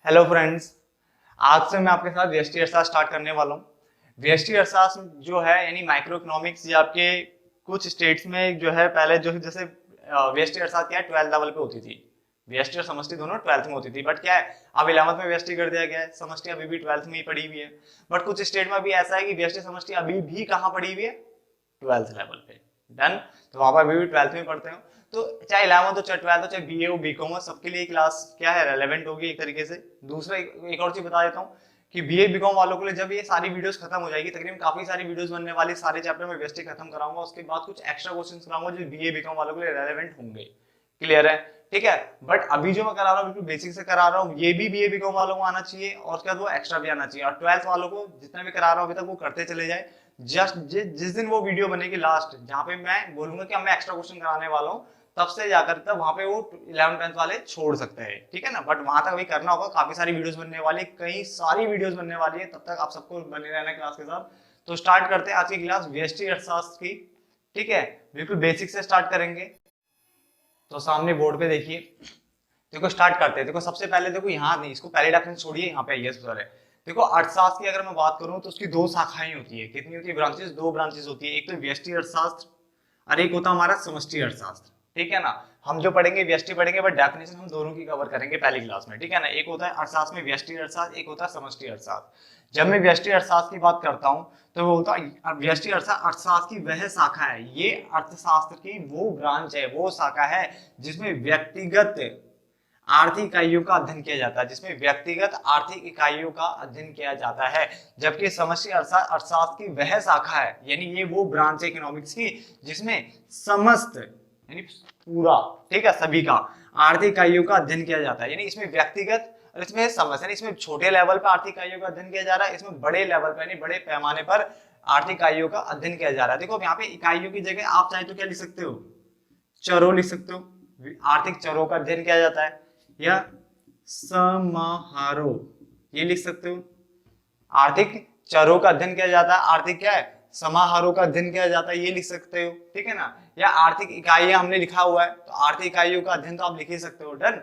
Hello friends. आज से मैं आपके साथ व्यष्टि अर्थशास्त्र स्टार्ट करने वाला हूँ। व्यष्टि अर्थशास्त्र जो है यानी माइक्रो इकोनॉमिक्स, ये आपके कुछ स्टेट्स में जो है पहले जो जैसे व्यष्टि अर्थशास्त्र क्या है 12th लेवल पे होती थी। व्यष्टि और समष्टि दोनों 12th में होती थी, बट क्या है अब 11th में व्यष्टि कर दिया गया है, समष्टि अभी भी 12th में ही पड़ी हुई है। बट कुछ स्टेट में भी ऐसा है कि व्यष्टि समष्टि अभी भी कहाँ पड़ी हुई है, 12th लेवल पे। डन। तो वहां पर अभी भी 12th में पढ़ते हो, तो चाहे 11th हो चाहे 12th हो चाहे बीए हो बीकॉम हो, सबके लिए क्लास क्या है रेलेवेंट होगी एक तरीके से। दूसरा एक और चीज बता देता हूँ कि बीए बीकॉम वालों के लिए जब ये सारी वीडियोस खत्म हो जाएगी, तकरीबन काफी सारी वीडियोस बनने वाली, सारे चैप्टर में व्यवस्थित खत्म कराऊंगा, उसके बाद कुछ एक्स्ट्रा क्वेश्चंस कराऊंगा जो बीए बीकॉम वालों के लिए रेलेवेंट होंगे। क्लियर है? ठीक है। बट अभी जो मैं करा रहा हूँ बिल्कुल बेसिक से करा रहा हूँ, ये भी बीए बीकॉम वालों को आना चाहिए और उसके बाद वो एक्स्ट्रा भी आना चाहिए, और 12th वालों को जितना भी करा रहा हूँ अभी तक वो करते चले जाए। जस्ट जिस दिन वो वीडियो बनेगी लास्ट, जहाँ पे मैं बोलूंगा कि मैं एक्स्ट्रा क्वेश्चन कराने वाला हूँ, तब से जाकर तब वहां पे वो 11th 10th वाले छोड़ सकते हैं। ठीक है ना? बट वहां तक अभी करना होगा, काफी सारी वीडियोस बनने वाली है, कई सारी वीडियोस बनने वाली है, तब तक आप सबको बने रहना क्लास के साथ। तो स्टार्ट करते हैं आज की क्लास व्यष्टि अर्थशास्त्र की। ठीक है, बिल्कुल बेसिक से स्टार्ट करेंगे। तो सामने बोर्ड पे देखिए, देखो स्टार्ट करते हैं। देखो सबसे पहले देखो यहाँ नहीं, इसको पहले डेफिनेशन छोड़िए, यहाँ पे ये सर है। देखो अर्थशास्त्र की अगर मैं बात करूं तो उसकी दो शाखाएं होती है। कितनी होती है? ब्रांचेस, दो ब्रांचेस होती है। एक तो व्यष्टि अर्थशास्त्र और एक होता है हमारा समष्टि अर्थशास्त्र। ठीक है ना? हम जो पढ़ेंगे व्यष्टि पढ़ेंगे, बट डेफिनेशन हम दोनों की कवर करेंगे पहली क्लास में। ठीक है ना? एक होता है अर्थशास्त्र में व्यष्टि अर्थशास्त्र, एक होता है समष्टि अर्थशास्त्र। जब मैं व्यष्टि अर्थशास्त्र की बात करता हूं तो वो होता है व्यष्टि अर्थशास्त्र की वह शाखा है, ये अर्थशास्त्र की वो ब्रांच है, वो शाखा है जिसमें व्यक्तिगत आर्थिक इकाइयों का अध्ययन किया जाता है, जिसमें व्यक्तिगत आर्थिक इकाइयों का अध्ययन किया जाता है। जबकि समष्टि अर्थशास्त्र की वह शाखा है, यानी ये वो ब्रांच है इकोनॉमिक्स की जिसमें समस्त यानी पूरा, ठीक है, सभी का आर्थिक इकाइयों का अध्ययन किया जाता है। यानी इसमें व्यक्तिगत और इसमें समस्त, यानी इसमें छोटे लेवल पर आर्थिक इकाइयों का अध्ययन किया जा रहा है, इसमें बड़े लेवल पर यानी बड़े पैमाने पर आर्थिक इकाइयों का अध्ययन किया जा रहा है। देखो यहाँ पे इकाइयों की जगह आप चाहे तो क्या लिख सकते हो, चरों लिख सकते हो। आर्थिक चरों का अध्ययन किया जाता है, या समाहारों ये लिख सकते हो। आर्थिक चरों का अध्ययन किया जाता है, आर्थिक क्या है, समाहारों का अध्ययन किया जाता है, ये लिख सकते हो। ठीक है ना? या आर्थिक इकाइयां हमने लिखा हुआ है, तो आर्थिक इकाइयों का अध्ययन तो आप लिख ही सकते हो। डन।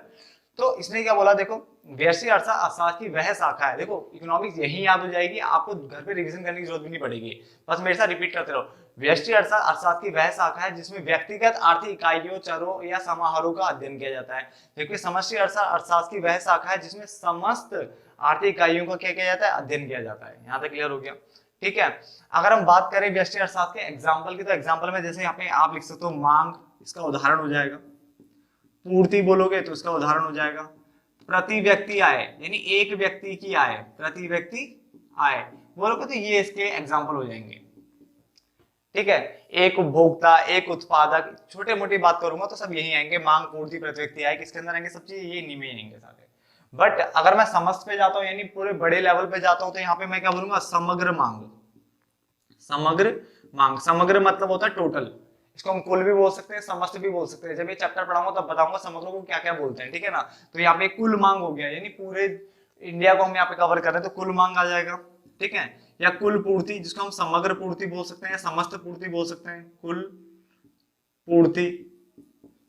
तो इसने क्या बोला, देखो व्यष्टि अर्थशास्त्र की वह शाखा है। देखो इकोनॉमिक्स यही याद हो जाएगी, आपको घर पे रिवीजन करने की जरूरत भी नहीं पड़ेगी, बस मेरे साथ रिपीट करते रहो। व्यष्टि अर्थशास्त्र की वह शाखा है जिसमें व्यक्तिगत आर्थिक इकाइयों, चरों या समाहारों का अध्ययन किया जाता है। जबकि समष्टि अर्थशास्त्र की वह शाखा है जिसमें समस्त आर्थिक इकाइयों का क्या किया जाता है, अध्ययन किया जाता है। यहाँ तक क्लियर हो गया? ठीक है। अगर हम बात करें व्यष्टि अर्थशास्त्र के एग्जाम्पल की, तो एग्जाम्पल में जैसे यहाँ पे आप लिख सकते हो मांग, इसका उदाहरण हो जाएगा। पूर्ति बोलोगे तो इसका उदाहरण हो जाएगा प्रति व्यक्ति आय, यानी एक व्यक्ति की आय, प्रति व्यक्ति आय बोलोगे तो ये इसके एग्जाम्पल हो जाएंगे। ठीक है। एक उपभोक्ता, एक उत्पादक, छोटे मोटी बात करूंगा तो सब यही आएंगे, मांग, पूर्ति, प्रति व्यक्ति आय, किसके अंदर आएंगे, सब चीज ये इन्हीं में आएंगे सारे। बट अगर मैं समस्त पे जाता हूँ यानी पूरे बड़े लेवल पे जाता हूँ, तो यहाँ पे मैं क्या बोलूंगा, समग्र मांग। समग्र मांग, समग्र मतलब होता है टोटल। इसको हम कुल भी बोल सकते हैं, समस्त भी बोल सकते हैं। जब ये चैप्टर पढ़ाऊंगा तब बताऊंगा समग्र को क्या क्या बोलते हैं। ठीक है ना? तो यहाँ पे कुल मांग हो गया, यानी पूरे इंडिया को हम यहाँ पे कवर कर रहे हैं, तो कुल मांग आ जाएगा। ठीक है। या कुल पूर्ति, जिसको हम समग्र पूर्ति बोल सकते हैं या समस्त पूर्ति बोल सकते हैं, कुल पूर्ति।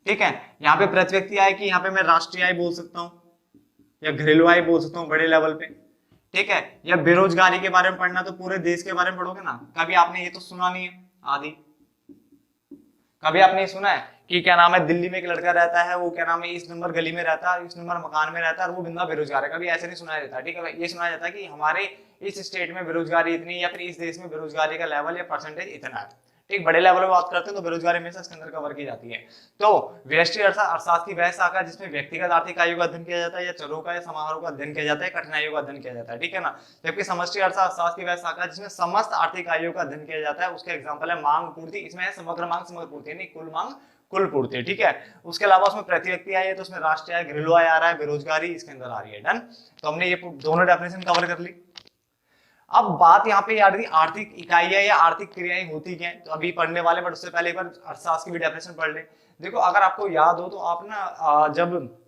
ठीक है। यहाँ पे प्रति व्यक्ति आय की यहाँ पे मैं राष्ट्रीय आय बोल सकता हूँ या घरेलू आय बोल सकता हूँ बड़े लेवल पे। ठीक है। या बेरोजगारी के बारे में पढ़ना तो पूरे देश के बारे में पढ़ोगे ना। कभी आपने ये तो सुना नहीं है आदि, कभी आपने सुना है कि क्या नाम है, दिल्ली में एक लड़का रहता है, वो क्या नाम है, इस नंबर गली में रहता है, इस नंबर मकान में रहता है, और वो बंदा बेरोजगार है? कभी ऐसे नहीं सुनाया जाता। ठीक है। ये सुनाया जाता है कि हमारे इस स्टेट में बेरोजगारी इतनी, या फिर इस देश में बेरोजगारी का लेवल या परसेंटेज इतना है। ठीक, बड़े लेवल में बात करते हैं तो बेरोजगारी हमेशा इसके अंदर कवर की जाती है। तो व्यष्टि अर्थशास्त्र की वह शाखा जिसमें व्यक्तिगत आर्थिक आयु का अध्ययन किया जाता है, या चरों का या समाहारों का अध्ययन किया जाता है, कठिनाइयों का अध्ययन किया जाता है। ठीक है ना? जबकि समष्टि अर्थशास्त्र की वह शाखा जिसमें समस्त आर्थिक आयु का अध्ययन किया जाता है, उसके एग्जाम्पल है मांग, पूर्ति। इसमें है समग्र मांग, समग्र पूर्ति, यानी कुल मांग, कुल पूर्ति। ठीक है। उसके अलावा उसमें प्रति व्यक्ति आय है, तो उसमें राष्ट्रीय आय, घरेलू आय आ रहा है, बेरोजगारी इसके अंदर आ रही है। डन। तो हमने ये दोनों डेफिनेशन कवर कर ली। अब बात यहाँ पे याद रही, आर्थिक इकाइयां या आर्थिक क्रियाएं होती क्या है, तो अभी पढ़ने वाले, बट उससे पहले एक बार अर्थशास्त्र की भी डेफिनेशन पढ़ ले। देखो अगर आपको याद हो तो आप ना जब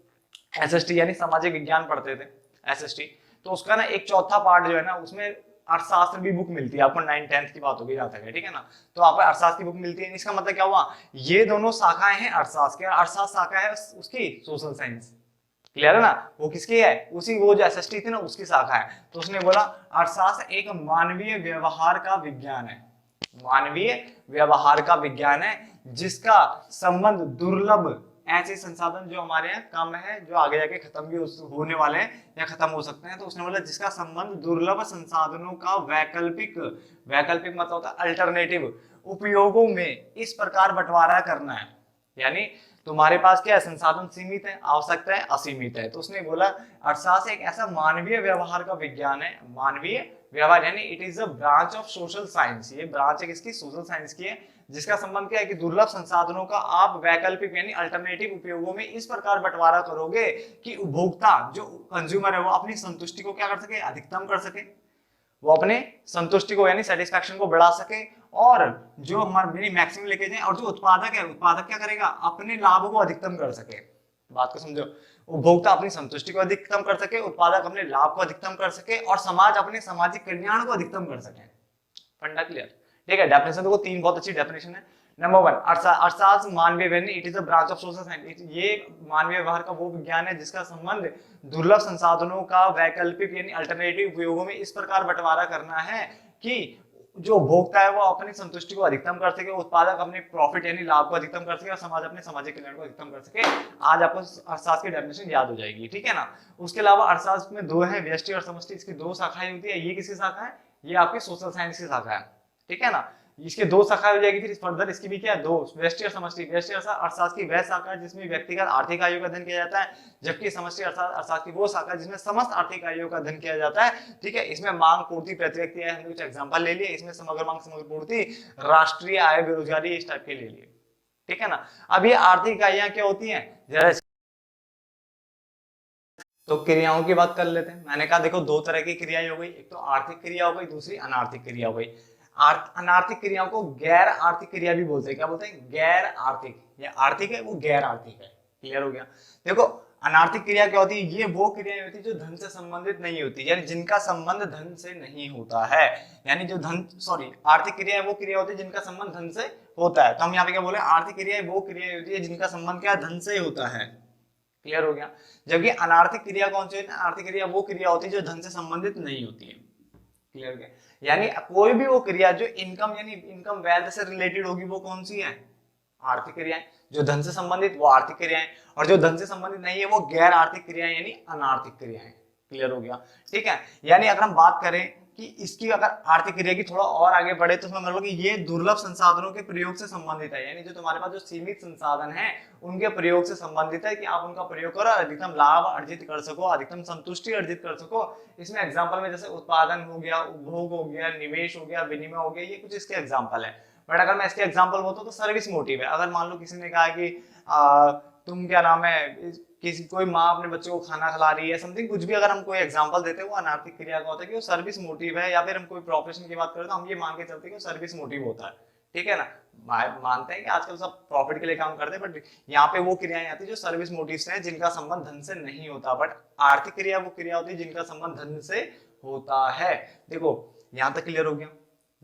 एसएसटी यानी सामाजिक विज्ञान पढ़ते थे, एसएसटी, तो उसका ना एक चौथा पार्ट जो है ना, उसमें अर्थशास्त्र भी बुक मिलती है आपको। 9th 10th की बात होगी जहां तक है। ठीक है ना? तो आपको अर्थशास्त्र की बुक मिलती है। इसका मतलब क्या हुआ, ये दोनों शाखाएं हैं अर्थशास्त्र की, अर्थशास्त्र शाखा है उसकी सोशल साइंस क्लियर है ना, वो किसकी है, उसी वो जो एसएसटी थी ना उसकी शाखा है। तो उसने बोला अर्थशास्त्र एक मानवीय व्यवहार का विज्ञान है, मानवीय व्यवहार का विज्ञान है जिसका संबंध दुर्लभ ऐसे संसाधन जो हमारे यहाँ कम है, जो आगे जाके खत्म भी होने वाले हैं या खत्म हो सकते हैं, तो उसने बोला जिसका संबंध दुर्लभ संसाधनों का वैकल्पिक, वैकल्पिक मतलब होता है अल्टरनेटिव उपयोगों में इस प्रकार बंटवारा करना है। यानी तुम्हारे पास क्या है, संसाधन सीमित है, आवश्यकताएं असीमित है। तो उसने बोला अर्थशास्त्र एक ऐसा मानवीय व्यवहार का विज्ञान है, मानवीय व्यवहार यानी it is a branch of social science, ये ब्रांच है किसकी, सोशल साइंस की है, जिसका संबंध क्या है कि दुर्लभ संसाधनों का आप वैकल्पिक यानी अल्टरनेटिव उपयोगों में इस प्रकार बंटवारा करोगे कि उपभोक्ता जो कंज्यूमर है वो अपनी संतुष्टि को क्या कर सके, अधिकतम कर सके, वो अपने संतुष्टि को यानी सेटिस्फैक्शन को बढ़ा सके, और जो हमारे मैक्सिमम लेके जाए, और जो उत्पादक है, उत्पादक क्या करेगा, अपने लाभ को अधिकतम कर सके। बात को समझो, उपभोक्ता अपनी संतुष्टि को अधिकतम कर सके, उत्पादक अपने लाभ को अधिकतम कर सके, और समाज अपने सामाजिक कल्याण को अधिकतम कर सके। फंडा क्लियर, ठीक है। डेफिनेशन देखो, तीन बहुत अच्छी डेफिनेशन है। नंबर वन, अर्थशास्त्र मानवीय व्यवहार, it is a branch of social science, ये मानवीय व्यवहार का वो विज्ञान है जिसका संबंध दुर्लभ संसाधनों का वैकल्पिक यानी अल्टरनेटिव उपयोगों में इस प्रकार बंटवारा करना है कि जो उपभोक्ता है वो अपनी संतुष्टि को अधिकतम कर सके, उत्पादक अपने प्रॉफिट यानी लाभ को अधिकतम कर सके, और समाज अपने सामाजिक कल्याण को अधिकतम कर सके। आज आपको अर्थशास्त्र की डेफिनेशन याद हो जाएगी, ठीक है ना। उसके अलावा अर्थशास्त्र में दो है, व्यष्टि और समष्टि, इसकी दो शाखाएं होती है। ये किसकी शाखा है, ये आपकी सोशल साइंस की शाखा है, ठीक है ना। इसके दो शाखा हो जाएगी, फिर फर्दर इसकी भी क्या है, दो, व्यष्टि और समष्टि। व्यष्टि अर्थशास्त्र की वह शाखा है जिसमें व्यक्तिगत आर्थिक आयों का अध्ययन किया जाता है, जबकि समष्टि अर्थशास्त्र की वो शाखा जिसमें समस्त आर्थिक आयों का अध्ययन किया जाता है, ठीक है। इसमें मांग पूर्ति प्रतिव्यक्ति है, हमने कुछ एग्जांपल ले लिए, इसमें समग्र मांग समग्र पूर्ति, राष्ट्रीय आय बेरोजगारी, इस टाइप के ले लिए, ठीक है ना। अब ये आर्थिक इकाइयां क्या होती है, जरा तो क्रियाओं की बात कर लेते हैं। मैंने कहा देखो दो तरह की क्रियाएं हो गई, एक तो आर्थिक क्रिया हो गई, दूसरी अनार्थिक क्रिया हो गई। अनार्थिक क्रियाओं को गैर आर्थिक क्रिया भी बोलते हैं। क्या बोलते हैं, गैर आर्थिक, या आर्थिक है वो गैर आर्थिक है। क्लियर हो गया। देखो अनार्थिक क्रिया क्या होती है, ये वो क्रियाएं होती है जो धन से संबंधित नहीं होती, यानी जिनका संबंध धन से नहीं होता है, यानी जो धन, सॉरी, आर्थिक क्रिया वो क्रिया होती है जिनका संबंध धन से होता है। तो हम यहाँ पे क्या बोले, आर्थिक क्रिया वो क्रिया होती है जिनका संबंध क्या धन से होता है। क्लियर हो गया। जबकि अनार्थिक क्रिया कौन सी है, आर्थिक क्रिया वो क्रिया होती है जो धन से संबंधित नहीं होती है। क्लियर हो गया। यानी कोई भी वो क्रिया जो इनकम यानी इनकम वेल्थ से रिलेटेड होगी वो कौन सी है, आर्थिक क्रियाएं। जो धन से संबंधित वो आर्थिक क्रियाएं, और जो धन से संबंधित नहीं है वो गैर आर्थिक क्रियाएं यानी अनार्थिक क्रियाएं। क्लियर हो गया, ठीक है। यानी अगर हम बात करें कि इसकी अगर आर्थिक क्रिया की थोड़ा और आगे बढ़े तो समझ लो कि ये दुर्लभ संसाधनों के प्रयोग से संबंधित है, यानी जो तुम्हारे पास जो सीमित संसाधन है उनके प्रयोग से संबंधित है कि आप उनका प्रयोग करो, अधिकतम लाभ अर्जित कर सको, अधिकतम संतुष्टि अर्जित कर सको। इसमें एग्जांपल में जैसे उत्पादन हो गया, उपभोग हो गया, निवेश हो गया, विनिमय हो गया, ये कुछ इसके एग्जाम्पल है। बट अगर मैं इसके एग्जाम्पल बोलता हूँ तो सर्विस मोटिव है। अगर मान लो किसी ने कहा कि तुम क्या नाम है, किसी कोई माँ अपने बच्चे को खाना खिला रही है, समथिंग कुछ भी, अगर हम कोई एग्जांपल देते हैं वो अनार्थिक क्रिया का होता है कि वो सर्विस मोटिव है। या फिर हम कोई प्रोफेशन की बात करें तो हम ये मान के चलते हैं कि सर्विस मोटिव होता है, ठीक है ना। मानते हैं कि आजकल सब प्रॉफिट के लिए काम करते हैं, बट यहाँ पे वो क्रियाएं आती है जो सर्विस मोटिव से है, जिनका संबंध धन से नहीं होता। बट आर्थिक क्रिया वो क्रिया होती है जिनका संबंध धन से होता है। देखो यहाँ तक क्लियर हो गया।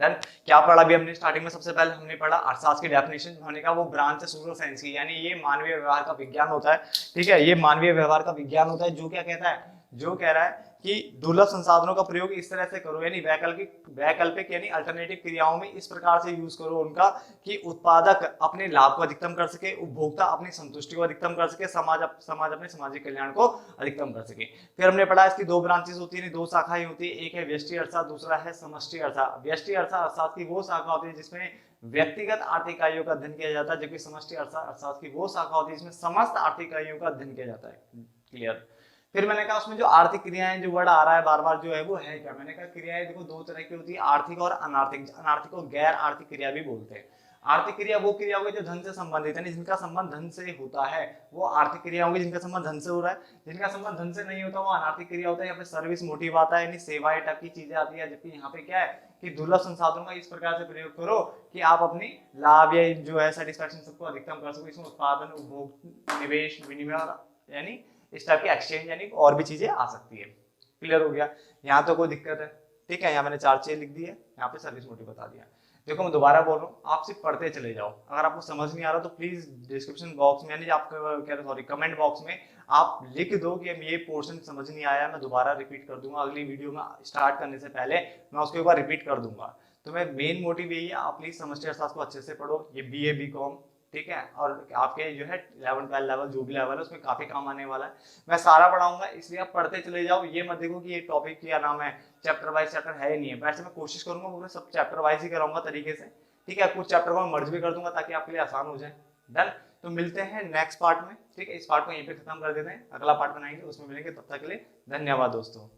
देन क्या पढ़ा अभी हमने स्टार्टिंग में, सबसे पहले हमने पढ़ा अर्थशास्त्र की डेफिनेशन होने का, वो ब्रांच है सोशल साइंस की, यानी ये मानवीय व्यवहार का विज्ञान होता है, ठीक है। ये मानवीय व्यवहार का विज्ञान होता है जो क्या कहता है, जो कह रहा है कि दुर्लभ संसाधनों का प्रयोग इस तरह से करो, यानी वैकल्पिक यानी अल्टरनेटिव क्रियाओं में इस प्रकार से यूज करो उनका कि उत्पादक अपने लाभ को अधिकतम कर सके, उपभोक्ता अपनी संतुष्टि को अधिकतम कर सके, समाज अपने सामाजिक कल्याण को अधिकतम कर सके। फिर हमने पढ़ा इसकी दो ब्रांचेस होती है, दो शाखाएं होती है, एक है व्यष्टि अर्थशास्त्र, दूसरा है समष्टि अर्थशास्त्र। व्यष्टि अर्थशास्त्र की वो शाखा होती है जिसमें व्यक्तिगत आर्थिक इकाइयों का अध्ययन किया जाता है, जबकि समष्टि अर्थशास्त्र की वो शाखा होती है जिसमें समस्त आर्थिक इकाइयों का अध्ययन किया जाता है। क्लियर। फिर मैंने कहा उसमें जो आर्थिक क्रियाएं, जो वर्ड आ रहा है बार बार जो है वो है क्या, मैंने कहा क्रियाएं देखो दो तरह की होती है, आर्थिक और अनार्थिक। अनार्थिक को गैर आर्थिक क्रिया भी बोलते हैं। आर्थिक क्रिया वो क्रिया होगी जो धन से संबंधित है, जिनका संबंध धन से होता है वो आर्थिक क्रिया होगी, जिनका संबंध धन से हो रहा है। जिनका संबंध धन से नहीं होता वो अनार्थिक क्रिया होता है। यहाँ पे सर्विस मोटिव आता है, यानी सेवाएं टाइप की चीजें आती है। जबकि यहाँ पे क्या है कि दुर्लभ संसाधनों का इस प्रकार से प्रयोग करो कि आप अपनी लाभ या जो है सेटिस्फैक्शन सबको अधिकतम कर सको। इसमें उत्पादन, उपभोग, निवेश, विनिमय यानी इस टाइप की एक्सचेंज यानी और भी चीजें आ सकती है। क्लियर हो गया। यहाँ तो कोई दिक्कत है, ठीक है। यहाँ मैंने 4 चीजें लिख दी है, यहाँ पे सर्विस मोटिव बता दिया। देखो मैं दोबारा बोल रहा हूँ, आप सिर्फ पढ़ते चले जाओ। अगर आपको समझ नहीं आ रहा तो प्लीज डिस्क्रिप्शन बॉक्स में, यानी आपको कह रहा सॉरी, कमेंट बॉक्स में आप लिख दो कि ये पोर्शन समझ नहीं आया, मैं दोबारा रिपीट कर दूंगा अगली वीडियो में स्टार्ट करने से पहले, मैं उसको एक बार रिपीट कर दूंगा। तो मैं मेन मोटिव यही है, आप प्लीज सेमेस्टर अर्थशास्त्र को अच्छे से पढ़ो, ये बीए बीकॉम, ठीक है, और आपके जो है 11 12 लेवल जो भी लेवल है उसमें काफी काम आने वाला है। मैं सारा पढ़ाऊंगा, इसलिए आप पढ़ते चले जाओ। ये मत देखो कि ये टॉपिक क्या नाम है, चैप्टर वाइज चैप्टर है ही नहीं है। वैसे मैं कोशिश करूंगा पूरे सब चैप्टर वाइज ही कराऊंगा तरीके से, ठीक है। कुछ चैप्टर को मैं मर्ज भी कर दूंगा ताकि आपके लिए आसान हो जाए। डन। तो मिलते हैं नेक्स्ट पार्ट में, ठीक है। इस पार्ट को यहीं पे खत्म कर देते हैं, अगला पार्ट बनाएंगे, उसमें मिलेंगे। तब तक के लिए धन्यवाद दोस्तों।